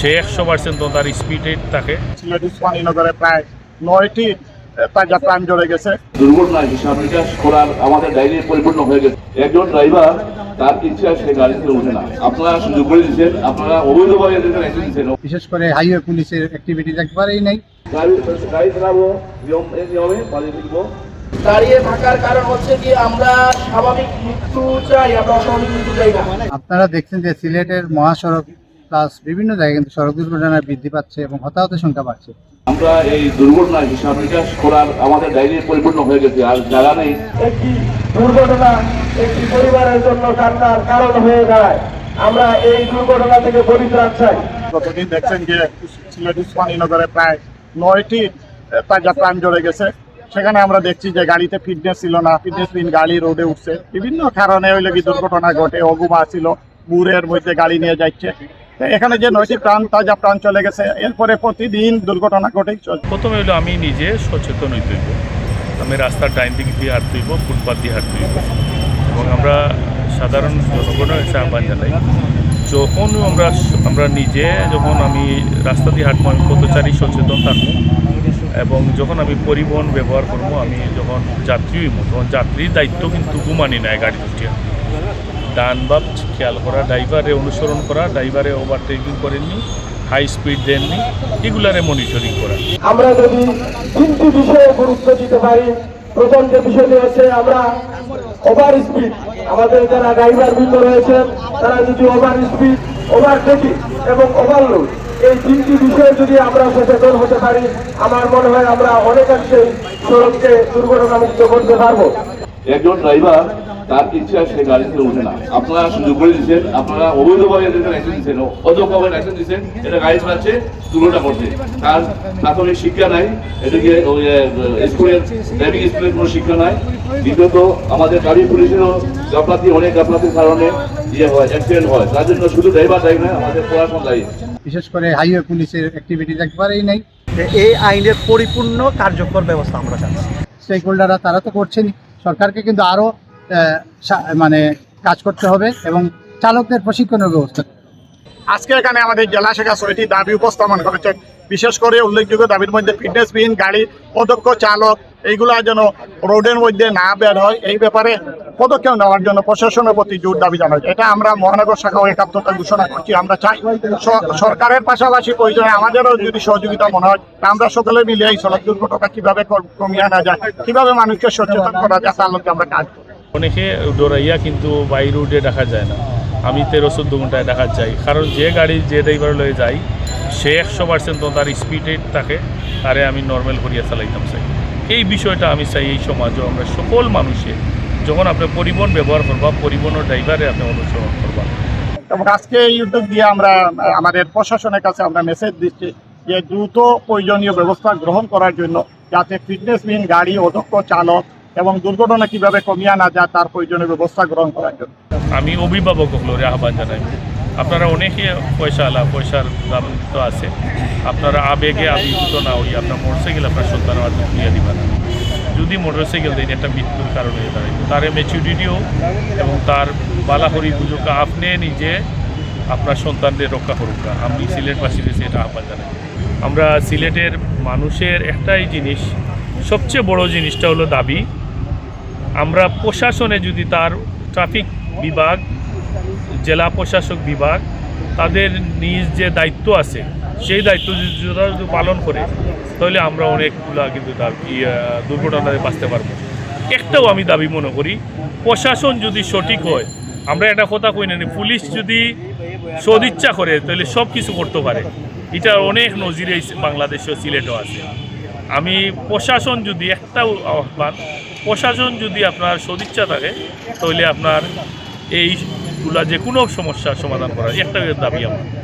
সে 100% তার স্পিডে থাকে। সিলেট উসমানীনগরে প্রায় 9টি তাজা প্রাণ জড়ে গেছে। দুর্ঘটনা হিসাব নিকাশ করার আমাদের ডায়েরি পরিপূর্ণ হয়ে গেছে। একজন ড্রাইভার তার ইচ্ছা সে গাড়িতে ওঠে না, আপনারা সুযোগ করে দিচ্ছেন, আপনারা অবৈধভাবে দিচ্ছেন। বিশেষ করে হাইওয়ে পুলিশের অ্যাক্টিভিটিস একবারেই নেই। গাড়ি চালাবো নিয়মে পালিয়ে ফিরবো। দাঁড়িয়ে থাকার কারণ হচ্ছে কি আমরা স্বাভাবিক মৃত্যু চাই, আমরা অস্বাভাবিক মৃত্যু চাই না। আপনারা দেখছেন যে সিলেটের মহাসড়ক প্লাস বিভিন্ন জায়গায় কিন্তু সড়ক দুর্ঘটনা বৃদ্ধি পাচ্ছে এবং হতাহতের সংখ্যা বাড়ছে। আমরা এই দুর্ঘটনা হিসাব নিকাশ করার আমাদের ডায়েরি পরিপূর্ণ হয়ে গেছে, আর জায়গা নেই। একটি দুর্ঘটনা একটি পরিবারের জন্য কান্নার কারণ হয়ে দাঁড়ায়। আমরা এই দুর্ঘটনা থেকে পরিত্রাণ চাই। গতদিন দেখছেন যে সিলেট উসমানীনগরে প্রায় 9টি তাজা প্রাণ জড়ে গেছে। সেখানে আমরা দেখছি যে গাড়িতে ফিটনেস ছিল না, ফিটনেসবিহীন গাড়ি রোডে উঠছে, বিভিন্ন কারণে ওই লাগি দুর্ঘটনা ঘটে। অগুমা ছিল, বুড়ের মধ্যে গাড়ি নিয়ে যাচ্ছে। এখানে যে 9টি তাজা প্রাণ চলে গেছে, এরপরে প্রতিদিন দুর্ঘটনা ঘটেই চলছে। প্রথমে হলো আমি নিজে সচেতন হইতে হইব, আমি রাস্তার ডাইন দিক দিয়ে হাঁটতে হইব, ফুটপাথ দিয়ে হাঁটতে হইব, এবং আমরা সাধারণ জনগণের কাছে আহ্বান জানাই, যখন আমরা নিজে যখন আমি রাস্তা দিয়ে হাঁটবো আমি পথচারী সচেতন থাকবো, এবং যখন আমি পরিবহন ব্যবহার করবো, আমি যখন যাত্রী হইব তখন যাত্রীর দায়িত্ব কিন্তু ঘুমানি নেয় গাড়ি দুটিয়া। ডান বাম খেয়াল করা, ড্রাইভারে অনুসরণ করা, ড্রাইভারে ওভারটেকিং করেননি, হাই স্পিড দেননি, এগুলারে মনিটরিং করা। আমরা যদি 3টি বিষয়ে গুরুত্ব দিতে পারি, প্রথম যে বিষয়টি হচ্ছে আমরা ওভার স্পিড, আমাদের যারা ড্রাইভার বৃন্দ রয়েছেন তারা যদি ওভার স্পিড, ওভারটেকিং এবং ওভারলোড এই 3টি বিষয়ে যদি আমরা সচেতন হতে পারি, আমার মনে হয় আমরা অনেকাংশেই সড়ককে দুর্ঘটনামুক্ত করতে পারবো। একজন ড্রাইভার তার ইচ্ছা সে গাড়িতে ওঠে না, আপনারা সুযোগ করে দিচ্ছেন, আপনারা অবৈধভাবে দিচ্ছেন, অযোগ্যভাবে লাইসেন্স দিচ্ছেন, এটা গাড়ি চালাচ্ছে, দুর্ঘটনা করছে। তার প্রাথমিক শিক্ষা নাই, এদিকে স্কুলের ড্রাইভিং স্কুলের কোনো শিক্ষা নাই। দ্বিতীয়ত আমাদের গাড়ি পুলিশেরও গাফলাতি, অনেক গাফলাতির কারণে হয়, অ্যাক্সিডেন্ট হয়। তার জন্য শুধু ড্রাইভার দায়ী নয়, আমাদের প্রশাসন দায়ী। বিশেষ করে হাইওয়ে পুলিশের অ্যাক্টিভিটিস একবারেই নেই। এই আইনের পরিপূর্ণ কার্যকর ব্যবস্থা আমরা চাচ্ছি। স্টেক হোল্ডাররা তারা তো করছেনই, সরকারকে কিন্তু আরও মানে কাজ করতে হবে এবং চালকদের প্রশিক্ষণের ব্যবস্থা। আজকে এখানে আমাদের জেলা শাখা 6টি দাবি উপস্থাপন করেছে। বিশেষ করে উল্লেখযোগ্য দাবির মধ্যে ফিটনেসবিহীন গাড়ি, অদক্ষ চালক, এইগুলা যেন রোডের মধ্যে না বের হয়, এই ব্যাপারে পদক্ষেপ নেওয়ার জন্য প্রশাসনের প্রতি জোর দাবি জানাই। এটা আমরা মহানগর শাখাও একাত্মতা ঘোষণা করছি। আমরা চাই সরকারের পাশাপাশি প্রয়োজনে আমাদেরও যদি সহযোগিতা মনে হয়, আমরা সকলে মিলে এই সড়ক দুর্ঘটনা কিভাবে কমিয়ে আনা যায়, কিভাবে মানুষকে সচেতন করা যায়, তার লক্ষ্যে আমরা কাজ করি। অনেকে ডরাইয়া কিন্তু বাই রোডে দেখা যায় না, আমি 13-14 ঘন্টায় দেখা যাই, কারণ যে গাড়ি যে ড্রাইভার লয়ে যাই সে 100% তার স্পিডে থাকে, তারে আমি নর্মাল করিয়া চালাইতাম চাই। এই বিষয়টা আমি চাই এই সমাজও আমরা সকল মানুষে যখন আপনি পরিবহন ব্যবহার করবা, পরিবহনের ড্রাইভারে আপনি অনুসরণ করবা। এবং আজকে এই উদ্যোগ দিয়ে আমরা আমাদের প্রশাসনের কাছে আমরা মেসেজ দিচ্ছি যে দ্রুত প্রয়োজনীয় ব্যবস্থা গ্রহণ করার জন্য, যাতে ফিটনেসবিহীন গাড়ি, অদক্ষ চালক এবং দুর্ঘটনা কিভাবে কমিয়ে আনা যায় তার প্রয়োজনীয় ব্যবস্থা গ্রহণ করার জন্য আমি অভিভাবকগুলোর আহ্বান জানাই, আপনারা অনেকে পয়সার দাম তো আছে, আপনারা আবেগে আবির্ভূত না হই, আপনার মোটরসাইকেল আপনার সন্তানের হাতে তুলিয়ে দিবেন। যদি মোটরসাইকেল দিন একটা মৃত্যুর কারণ হয়ে দাঁড়ায়, তার ম্যাচুরিটিও এবং তার বালাহরি বুঝুকা আপনি নিজে আপনার সন্তানদের রক্ষা করুক। আমি সিলেটবাসীর এটা আহ্বান জানাই। আমরা সিলেটের মানুষের একটাই জিনিস, সবচেয়ে বড় জিনিসটা হলো দাবি, আমরা প্রশাসনে যদি তার ট্রাফিক বিভাগ, জেলা প্রশাসক বিভাগ তাদের নিজ যে দায়িত্ব আছে সেই দায়িত্ব যদি পালন করে, তাহলে আমরা অনেকগুলা কিন্তু দুর্ঘটনায় বাঁচতে পারবো। একটাও আমি দাবি মনে করি, প্রশাসন যদি সঠিক হয়, আমরা একটা কথা কই না, পুলিশ যদি সদিচ্ছা করে তাহলে সব কিছু করতে পারে। এটা অনেক নজিরে বাংলাদেশ ও সিলেটও আছে। আমি প্রশাসন যদি একটাও আহ্বান, প্রশাসন যদি আপনার সদিচ্ছা থাকে তাহলে আপনার এইগুলা যে কোনো সমস্যার সমাধান করার একটা দাবি আমার।